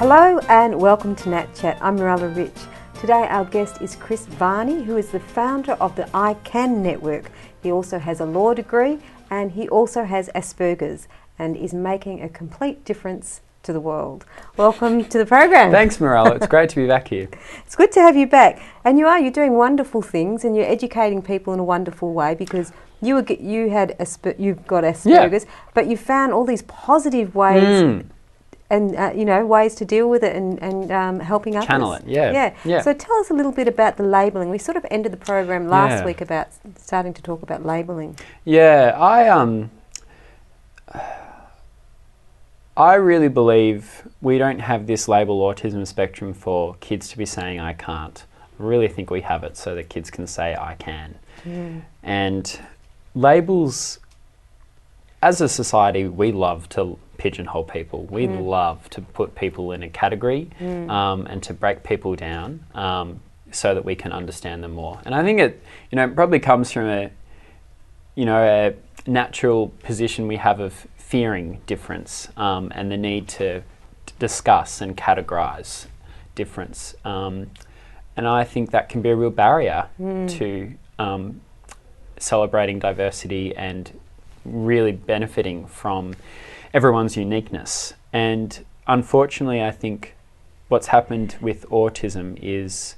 Hello and welcome to Nat Chat. I'm Mirella Rich. Today our guest is Chris Varney, who is the founder of the I Can Network. He also has a law degree and he also has Asperger's and is making a complete difference to the world. Welcome to the program. Thanks, Mirella. It's great to be back here. It's good to have you back. And you're doing wonderful things and you're educating people in a wonderful way because you've got Asperger's, but you found all these positive ways and ways to deal with it and helping others. Channel it, yeah. So tell us a little bit about the labelling. We sort of ended the program last week about starting to talk about labelling. Yeah, I really believe we don't have this label autism spectrum for kids to be saying I can't. I really think we have it so that kids can say I can. And labels, as a society, we love to pigeonhole people. We love to put people in a category and to break people down so that we can understand them more. And I think it probably comes from a natural position we have of fearing difference and the need to discuss and categorize difference. And I think that can be a real barrier to celebrating diversity and really benefiting from everyone's uniqueness. And unfortunately, I think what's happened with autism is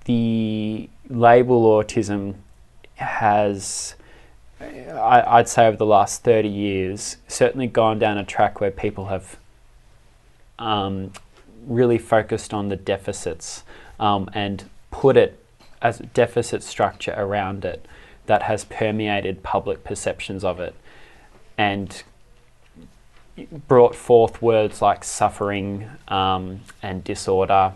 the label autism has, I'd say over the last 30 years, certainly gone down a track where people have really focused on the deficits and put it as a deficit structure around it that has permeated public perceptions of it and brought forth words like suffering and disorder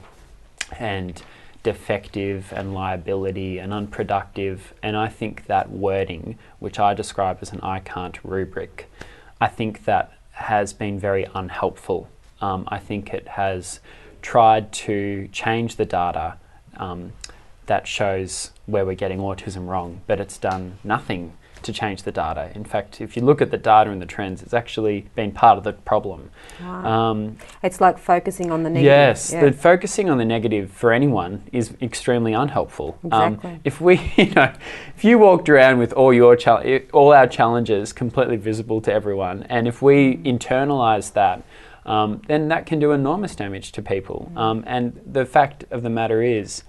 and defective and liability and unproductive. And I think that wording, which I describe as an I can't rubric, I think that has been very unhelpful. I think it has tried to change the data that shows where we're getting autism wrong, but it's done nothing to change the data. In fact, if you look at the data and the trends, it's actually been part of the problem. Wow. It's like focusing on the negative. Yes, the focusing on the negative for anyone is extremely unhelpful. Exactly. If you walked around with all our challenges completely visible to everyone, and if we internalize that, then that can do enormous damage to people. And the fact of the matter is,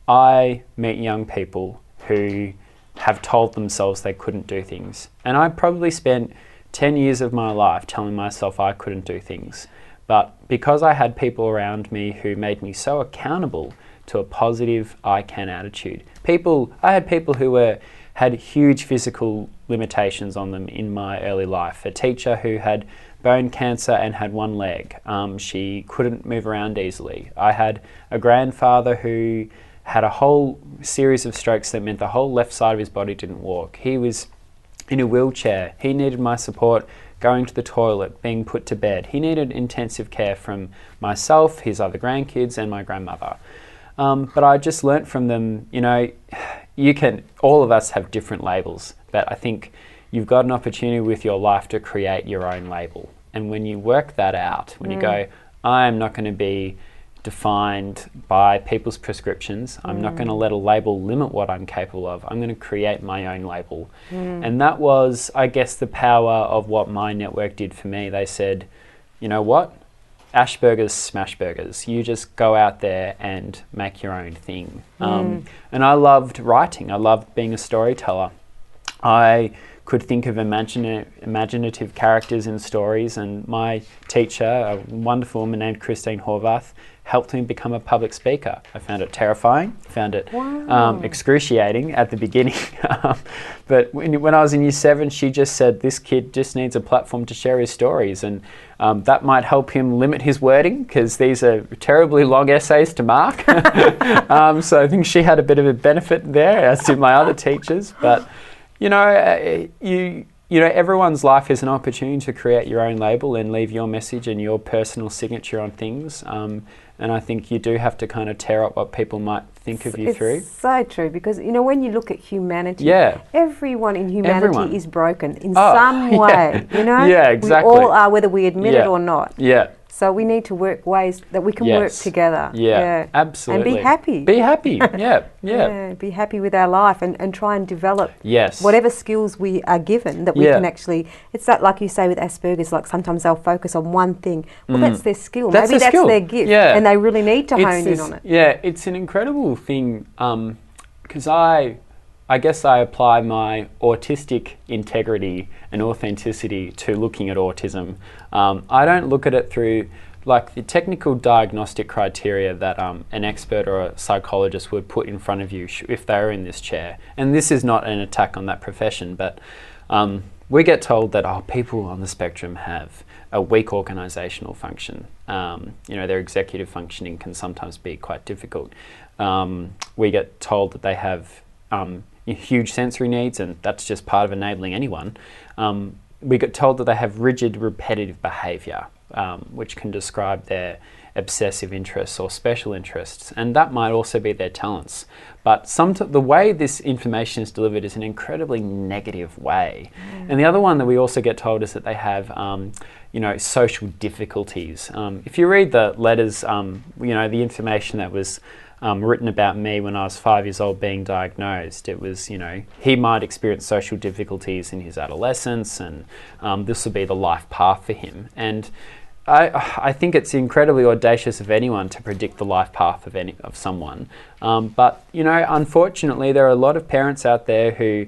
I meet young people who have told themselves they couldn't do things. And I probably spent 10 years of my life telling myself I couldn't do things. But because I had people around me who made me so accountable to a positive I can attitude. I had people who had huge physical limitations on them in my early life. A teacher who had bone cancer and had one leg. She couldn't move around easily. I had a grandfather who had a whole series of strokes that meant the whole left side of his body didn't walk. He was in a wheelchair. He needed my support going to the toilet, being put to bed. He needed intensive care from myself, his other grandkids, and my grandmother. But I just learnt from them, all of us have different labels, but I think you've got an opportunity with your life to create your own label. And when you work that out, when you go, I'm not going to be defined by people's prescriptions. I'm not going to let a label limit what I'm capable of. I'm going to create my own label. And that was, I guess, the power of what my network did for me. They said, you know what? Ashburgers, smashburgers. You just go out there and make your own thing. And I loved writing. I loved being a storyteller. I could think of imaginative characters in stories, and my teacher, a wonderful woman named Christine Horvath, helped me become a public speaker. I found it terrifying, found it excruciating at the beginning. But when I was in year 7, she just said, this kid just needs a platform to share his stories, and that might help him limit his wording because these are terribly long essays to mark. So I think she had a bit of a benefit there, as did my other teachers. But everyone's life is an opportunity to create your own label and leave your message and your personal signature on things. And I think you do have to kind of tear up what people might think of you through. It's so true, because when you look at humanity, everyone in humanity is broken in some way. Yeah, exactly. We all are, whether we admit it or not. Yeah. So we need to work ways that we can work Yes. together. Yeah, absolutely. And be happy. Be happy. Yeah. Be happy with our life and try and develop Yes. whatever skills we are given that we Yeah. can actually, it's like you say with Asperger's, like sometimes they'll focus on one thing. Well, that's their skill. That's Maybe their that's skill. their gift. Yeah. And they really need to hone in this- on it. Yeah, it's an incredible thing because I guess I apply my autistic integrity and authenticity to looking at autism. I don't look at it through like the technical diagnostic criteria that an expert or a psychologist would put in front of you if they were in this chair. And this is not an attack on that profession, but we get told that people on the spectrum have a weak organisational function. Their executive functioning can sometimes be quite difficult. We get told that they have huge sensory needs, and that's just part of enabling anyone. We get told that they have rigid, repetitive behaviour, which can describe their obsessive interests or special interests, and that might also be their talents. But the way this information is delivered is an incredibly negative way. And the other one that we also get told is that they have, social difficulties. If you read the letters, the information that was written about me when I was 5 years old being diagnosed, it was, he might experience social difficulties in his adolescence, and this will be the life path for him. And I think it's incredibly audacious of anyone to predict the life path of someone. But unfortunately, there are a lot of parents out there who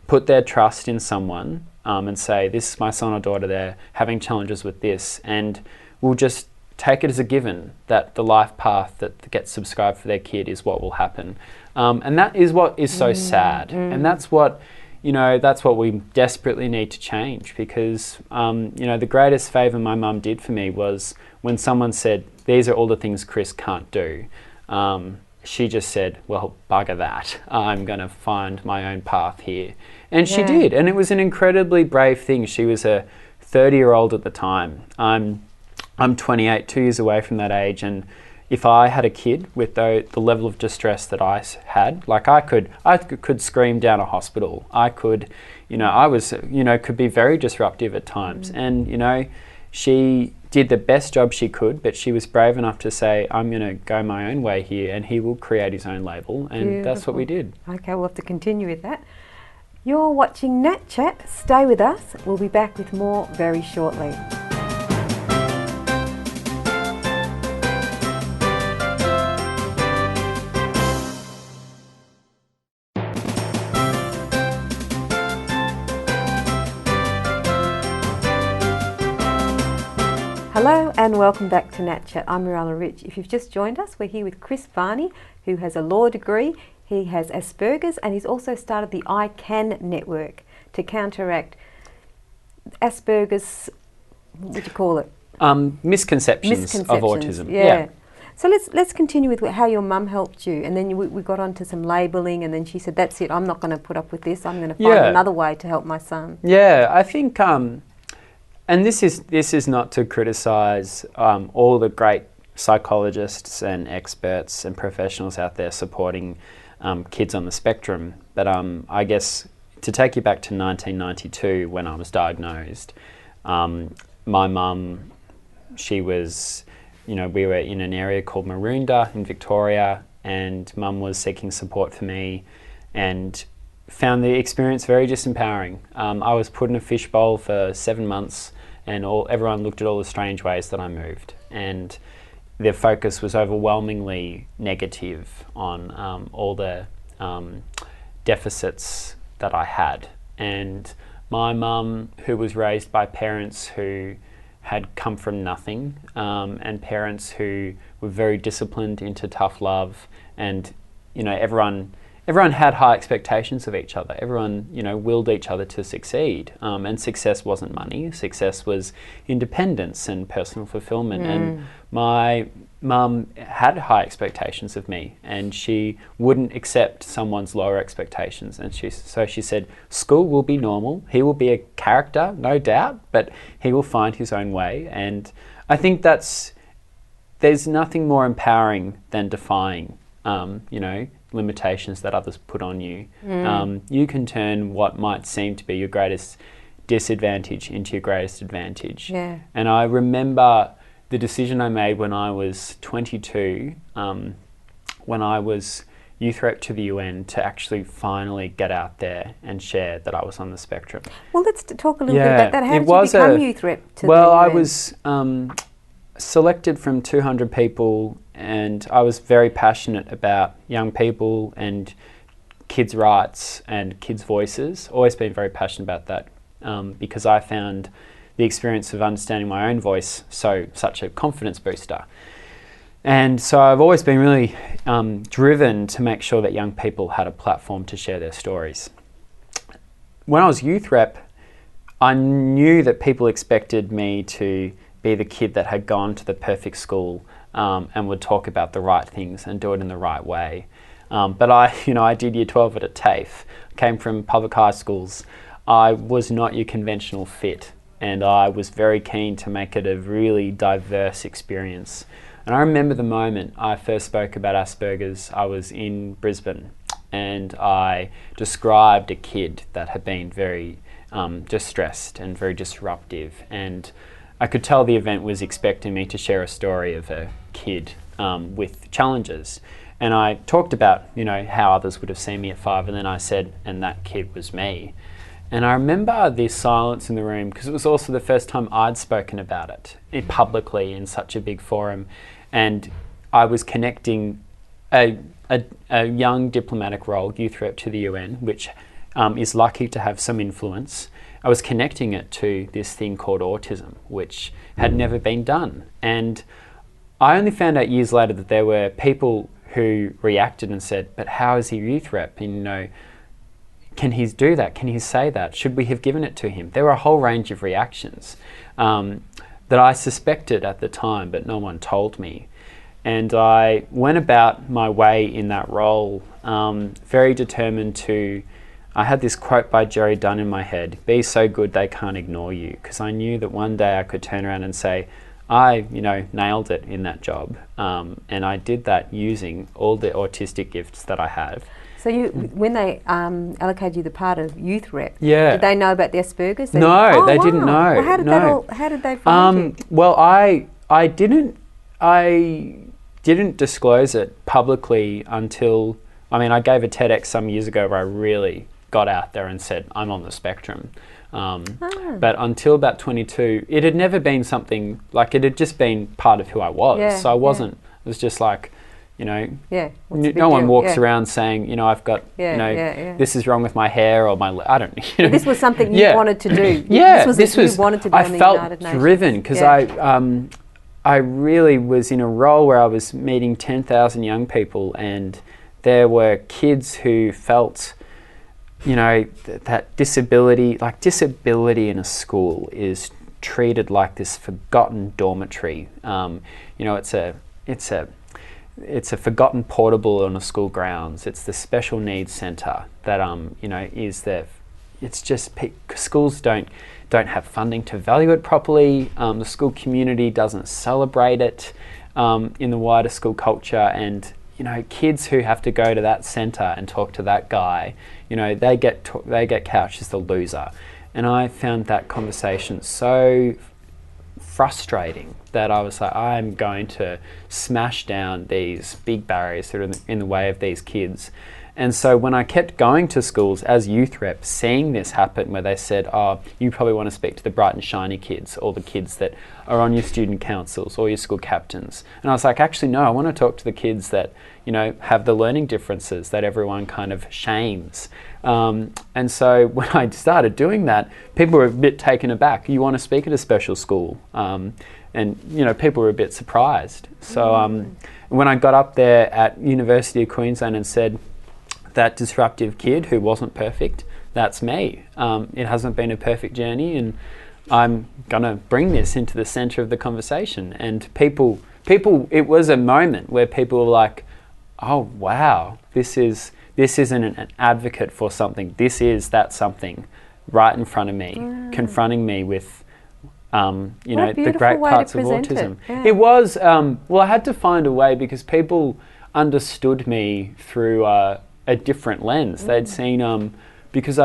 put their trust in someone and say, this is my son or daughter, they're having challenges with this, and will just take it as a given that the life path that gets subscribed for their kid is what will happen. And that is what is so sad. And that's what we desperately need to change, because, the greatest favour my mum did for me was when someone said, these are all the things Chris can't do. She just said, well, bugger that. I'm going to find my own path here. And she did. And it was an incredibly brave thing. She was a 30-year-old at the time. I'm 28, 2 years away from that age, and if I had a kid with the level of distress that I had, like I could scream down a hospital. I could, could be very disruptive at times. And, she did the best job she could, but she was brave enough to say, I'm going to go my own way here, and he will create his own label. And that's what we did. Okay, we'll have to continue with that. You're watching Nat Chat. Stay with us. We'll be back with more very shortly. Hello and welcome back to Nat Chat. I'm Mirella Rich. If you've just joined us, we're here with Chris Varney, who has a law degree. He has Asperger's, and he's also started the I Can network to counteract Asperger's, what would you call it? Misconceptions of autism. Yeah. So let's continue with how your mum helped you, and then we got onto some labelling, and then she said, that's it, I'm not going to put up with this, I'm going to find another way to help my son. Yeah, I think... and this is not to criticise all the great psychologists and experts and professionals out there supporting kids on the spectrum, but I guess to take you back to 1992 when I was diagnosed, my mum, she was, we were in an area called Maroondah in Victoria, and mum was seeking support for me and found the experience very disempowering. I was put in a fishbowl for 7 months, and everyone looked at all the strange ways that I moved, and their focus was overwhelmingly negative on all the deficits that I had. And my mum, who was raised by parents who had come from nothing, and parents who were very disciplined into tough love, and everyone had high expectations of each other. Everyone, willed each other to succeed. And success wasn't money. Success was independence and personal fulfillment. And my mum had high expectations of me, and she wouldn't accept someone's lower expectations. And so she said, school will be normal. He will be a character, no doubt, but he will find his own way. And I think there's nothing more empowering than defying, limitations that others put on you. You can turn what might seem to be your greatest disadvantage into your greatest advantage. Yeah. And I remember the decision I made when I was 22, when I was youth rep to the UN, to actually finally get out there and share that I was on the spectrum. Well, let's talk a little bit about that. How did you become youth rep to the UN? Well, I was selected from 200 people, and I was very passionate about young people and kids' rights and kids' voices. Always been very passionate about that, because I found the experience of understanding my own voice such a confidence booster. And so I've always been really driven to make sure that young people had a platform to share their stories. When I was youth rep, I knew that people expected me to be the kid that had gone to the perfect school and would talk about the right things and do it in the right way. But I did year 12 at a TAFE, came from public high schools. I was not your conventional fit, and I was very keen to make it a really diverse experience. And I remember the moment I first spoke about Asperger's. I was in Brisbane, and I described a kid that had been very distressed and very disruptive, and I could tell the event was expecting me to share a story of a kid with challenges. And I talked about, how others would have seen me at 5, and then I said, and that kid was me. And I remember this silence in the room, because it was also the first time I'd spoken about it publicly in such a big forum. And I was connecting a young diplomatic role, youth rep to the UN, which is lucky to have some influence. I was connecting it to this thing called autism, which had never been done. And I only found out years later that there were people who reacted and said, but how is he youth rep? And, can he do that? Can he say that? Should we have given it to him? There were a whole range of reactions that I suspected at the time, but no one told me. And I went about my way in that role, very determined to... I had this quote by Jerry Dunn in my head, be so good they can't ignore you, because I knew that one day I could turn around and say, I, nailed it in that job. And I did that using all the autistic gifts that I have. So when they allocated you the part of youth rep, yeah. Did they know about the Asperger's? No, they didn't know. Well, how did they find you? Well, I didn't disclose it publicly until, I gave a TEDx some years ago where I really got out there and said, I'm on the spectrum. But until about 22, it had never been something, it had just been part of who I was. Yeah, so I wasn't, it was just like, no one deal? walks around saying, I've got, this is wrong with my hair or my, I don't know. This was something you wanted to do. Yeah, this was you wanted to be on the United Nations. I felt driven because I really was in a role where I was meeting 10,000 young people, and there were kids who felt, that disability in a school is treated like this forgotten dormitory. It's a forgotten portable on a school grounds. It's the special needs centre that is there. It's just schools don't have funding to value it properly. The school community doesn't celebrate it in the wider school culture, and kids who have to go to that centre and talk to that guy, they get couched as the loser. And I found that conversation so frustrating that I was like, I'm going to smash down these big barriers that are in the way of these kids. And so when I kept going to schools as youth rep, seeing this happen where they said, oh, you probably want to speak to the bright and shiny kids, or the kids that are on your student councils or your school captains. And I was like, actually, no, I want to talk to the kids that, have the learning differences that everyone kind of shames. And so when I started doing that, people were a bit taken aback. You want to speak at a special school? And people were a bit surprised. So when I got up there at University of Queensland and said, that disruptive kid who wasn't perfect, that's me. It hasn't been a perfect journey, and I'm going to bring this into the centre of the conversation. And people, it was a moment where people were like, oh, wow, this isn't an advocate for something. This is that something right in front of me, confronting me with, the great parts of autism. It was, I had to find a way, because people understood me through a different lens. They'd seen, because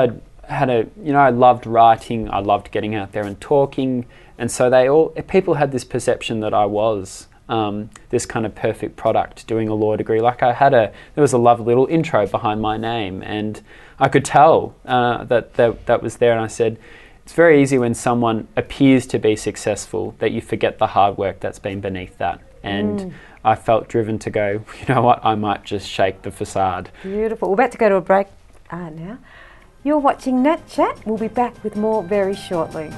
I loved writing, I loved getting out there and talking, and so people had this perception that I was this kind of perfect product doing a law degree. Like there was a lovely little intro behind my name, and I could tell that was there, and I said, it's very easy when someone appears to be successful that you forget the hard work that's been beneath that. And I felt driven to go, you know what, I might just shake the facade. Beautiful. We're about to go to a break now. You're watching Nat Chat. We'll be back with more very shortly.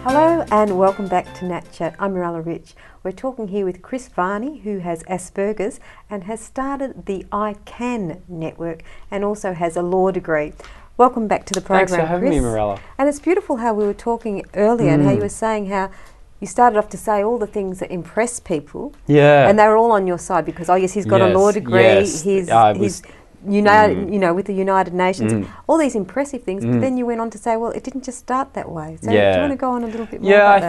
Hello and welcome back to Nat Chat. I'm Mirella Rich. We're talking here with Chris Varney, who has Asperger's and has started the I Can network and also has a law degree. Welcome back to the program, Thanks for having Chris. me, Mirella. And it's beautiful how we were talking earlier and how you were saying how you started off to say all the things that impress people. Yeah. And they were all on your side because, oh yes, he's got a law degree, yes. he's United, with the United Nations, all these impressive things. But then you went on to say, well, it didn't just start that way. So do you want to go on a little bit more about that?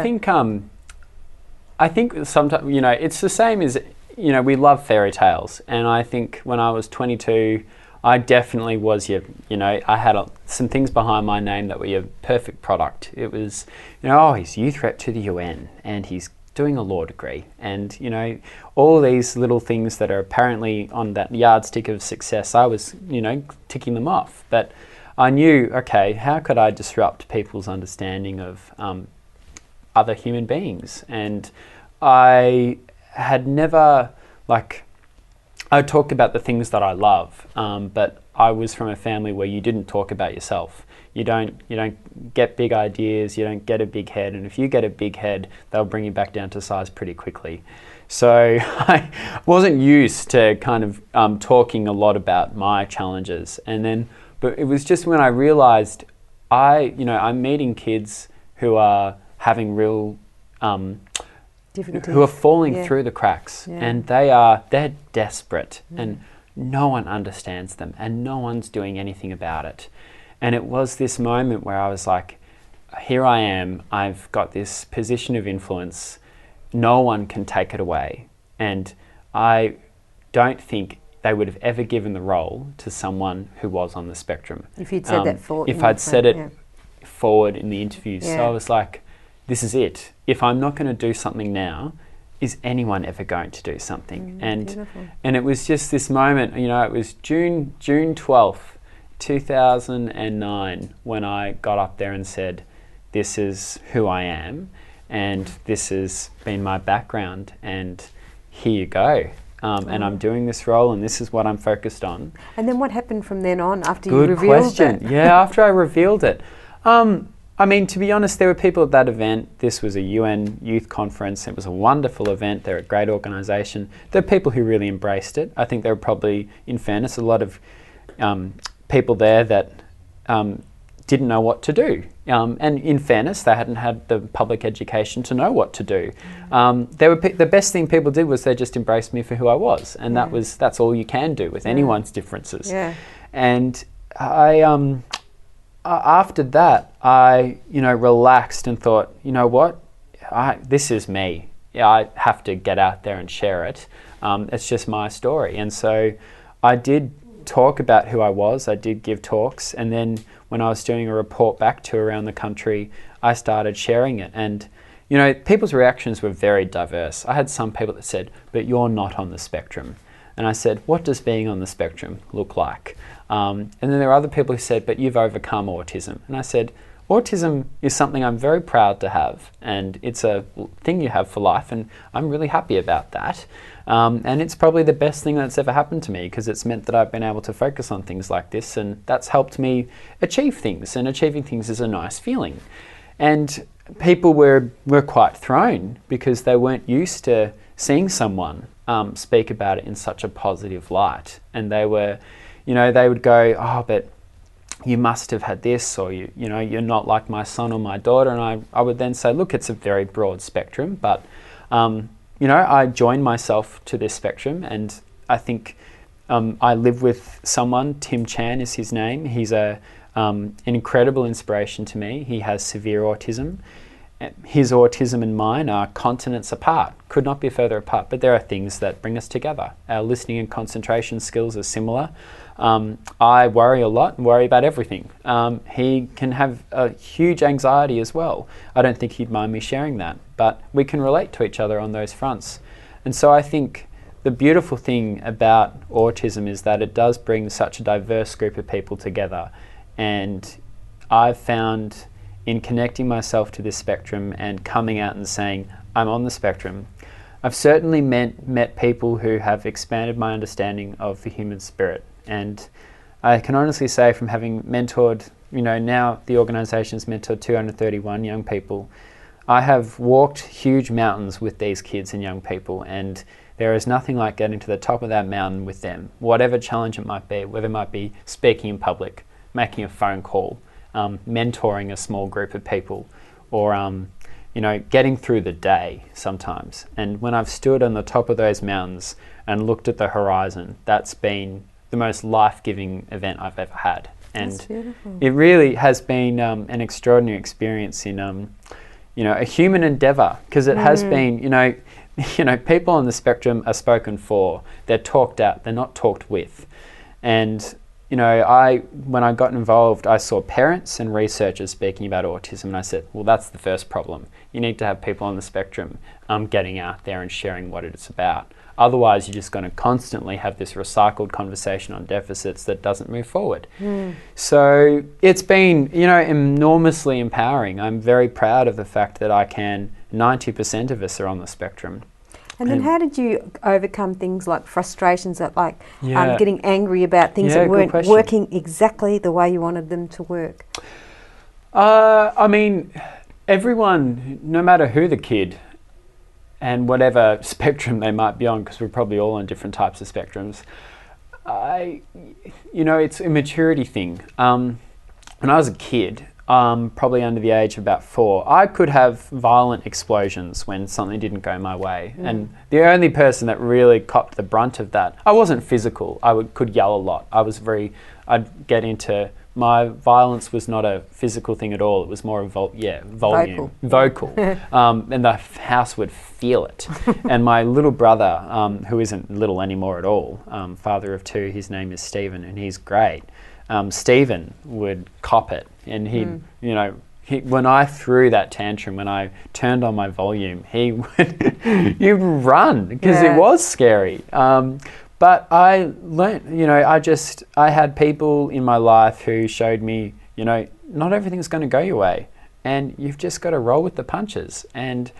I think sometimes, it's the same as, we love fairy tales. And I think when I was 22, I definitely was I had some things behind my name that were your perfect product. It was, he's youth rep to the UN and he's doing a law degree, and all these little things that are apparently on that yardstick of success, I was ticking them off. But I knew, okay, how could I disrupt people's understanding of other human beings? And I had never I talked about the things that I love, but I was from a family where you didn't talk about yourself. You don't get big ideas, you don't get a big head, and if you get a big head, they'll bring you back down to size pretty quickly. So I wasn't used to kind of talking a lot about my challenges, but it was just when I realised I'm meeting kids who are having real who are falling through the cracks, and they're desperate, and no one understands them, and no one's doing anything about it. And it was this moment where I was like, here I am, I've got this position of influence, no one can take it away. And I don't think they would have ever given the role to someone who was on the spectrum. If you'd said that forward. If I'd said it forward in the interviews. So I was like, this is it. If I'm not going to do something now, is anyone ever going to do something? And it was just this moment, it was June 12th, 2009 when I got up there and said, this is who I am and this has been my background and here you go. And I'm doing this role and this is what I'm focused on. And then what happened from then on after you revealed Good question. it? Yeah, after I revealed it. To be honest, there were people at that event. This was a UN youth conference. It was a wonderful event. They're a great organisation. There are people who really embraced it. I think there were probably, in fairness, a lot of people there that didn't know what to do. And in fairness, they hadn't had the public education to know what to do. The best thing people did was they just embraced me for who I was. And that's all you can do with anyone's differences. Yeah. And after that, I relaxed and thought, you know what, this is me. I have to get out there and share it. It's just my story. And so I did talk about who I was. I did give talks, and then when I was doing a report back to around the country, I started sharing it. And people's reactions were very diverse. I had some people that said, but you're not on the spectrum. And I said, what does being on the spectrum look like? And then there were other people who said, but you've overcome autism. And I said, autism is something I'm very proud to have, and it's a thing you have for life, and I'm really happy about that. And it's probably the best thing that's ever happened to me, because it's meant that I've been able to focus on things like this, and that's helped me achieve things, and achieving things is a nice feeling. And people were quite thrown because they weren't used to seeing someone speak about it in such a positive light, and they were, they would go, oh, but you must have had this, or you're not like my son or my daughter. And I would then say, look, it's a very broad spectrum, but I join myself to this spectrum, and I think I live with someone. Tim Chan is his name. He's a an incredible inspiration to me. He has severe autism. His autism and mine are continents apart, could not be further apart, but there are things that bring us together. Our listening and concentration skills are similar. I worry a lot and worry about everything. He can have a huge anxiety as well. I don't think he'd mind me sharing that, but we can relate to each other on those fronts. And so I think the beautiful thing about autism is that it does bring such a diverse group of people together. And I've found in connecting myself to this spectrum and coming out and saying, I'm on the spectrum, I've certainly met people who have expanded my understanding of the human spirit. And I can honestly say, from having mentored, now the organisation's mentored 231 young people, I have walked huge mountains with these kids and young people, and there is nothing like getting to the top of that mountain with them, whatever challenge it might be, whether it might be speaking in public, making a phone call, mentoring a small group of people, or getting through the day sometimes. And when I've stood on the top of those mountains and looked at the horizon, that's been the most life-giving event I've ever had. And it really has been an extraordinary experience in a human endeavour, because it has been, people on the spectrum are spoken for, they're talked at, they're not talked with. And when I got involved, I saw parents and researchers speaking about autism, and I said, well, that's the first problem. You need to have people on the spectrum getting out there and sharing what it's about. Otherwise, you're just going to constantly have this recycled conversation on deficits that doesn't move forward. So it's been, enormously empowering. I'm very proud of the fact that 90% of us are on the spectrum. And then how did you overcome things like frustrations, getting angry about things that weren't working exactly the way you wanted them to work? Everyone, no matter who the kid and whatever spectrum they might be on, because we're probably all on different types of spectrums, it's a maturity thing. When I was a kid, probably under the age of about 4, I could have violent explosions when something didn't go my way. And the only person that really copped the brunt of that, I wasn't physical. I could yell a lot. I'd get into, my violence was not a physical thing at all. It was more volume. Vocal. And the house would feel it. And my little brother, who isn't little anymore at all, father of 2, his name is Stephen, and he's great. Stephen would cop it, and when I threw that tantrum, when I turned on my volume, he'd run, because it was scary. But I learnt, I had people in my life who showed me, not everything's going to go your way, and you've just got to roll with the punches. And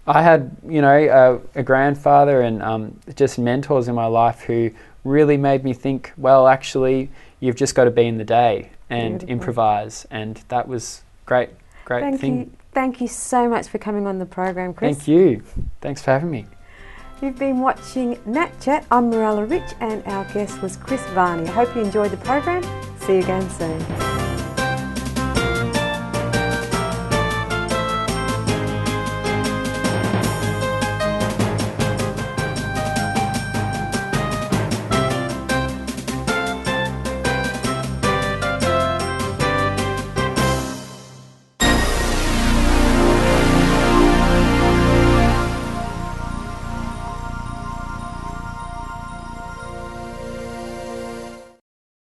I had, a grandfather and just mentors in my life who really made me think, well, actually, you've just got to be in the day and improvise. And that was great thing. Thank you so much for coming on the program, Chris. Thank you. Thanks for having me. You've been watching Nat Chat. I'm Mirella Rich, and our guest was Chris Varney. I hope you enjoyed the program. See you again soon.